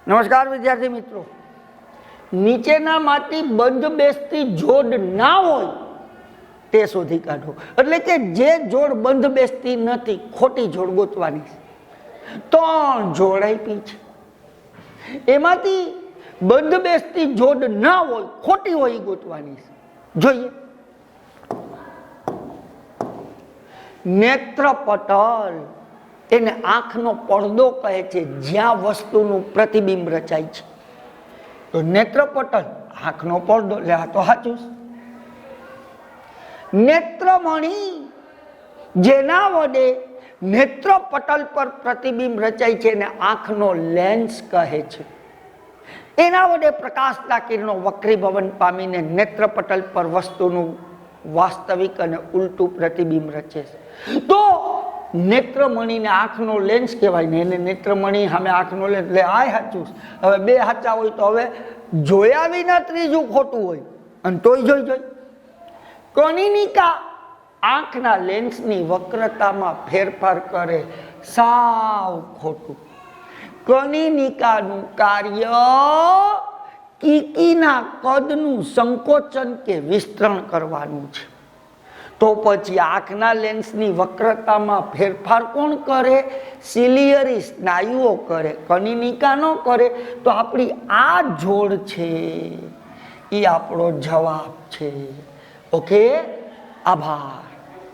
નમસ્કાર વિદ્યાર્થી મિત્રો, નીચેનામાંથી બંધબેસતી જોડ ના હોય તે શોધી કાઢો. એટલે કે જે જોડ બંધબેસતી નથી, ખોટી જોડ ગોતવાની છે. 3 જોડ આપી છે, એમાંથી બંધબેસતી જોડ ના હોય, ખોટી હોય એ ગોતવાની છે. જોઈએ, નેત્રપટલ એને આંખનો પડદો કહે છે, જ્યાં વસ્તુનું પ્રતિબિંબ રચાય છે. તો નેત્રપટલ આંખનો પડદો, એટલે આ તો સાચું છે. નેત્રમણી જેના વડે નેત્રપટલ પર પ્રતિબિંબ રચાય છે એને આંખનો લેન્સ કહે છે. એના વડે પ્રકાશના કિરણો વક્રીભવન પામીને નેત્રપટલ પર વસ્તુનું વાસ્તવિક અને ઉલટું પ્રતિબિંબ રચે છે. તો નેત્રમણીને આંખનો લેન્સ કહેવાય ને, એને નેત્રમણી સામે આંખનો લેન્સ, એટલે આ સાચું. હવે બે સાચા હોય તો હવે જોયા વિના ત્રીજું ખોટું હોય, અને તોય જોઈ. કનિનિકા આંખના લેન્સની વક્રતામાં ફેરફાર કરે, સાવ ખોટું. કનિનિકાનું કાર્ય કીકીના કદનું સંકોચન કે વિસ્તરણ કરવાનું છે. તો પછી આંખના લેન્સની વક્રતામાં ફેરફાર કોણ કરે? સિલિયરી સ્નાયુઓ કરે, કનિનિકા ન કરે. તો આપણી આ જોડ છે એ આપણો જવાબ છે. ઓકે, આભાર.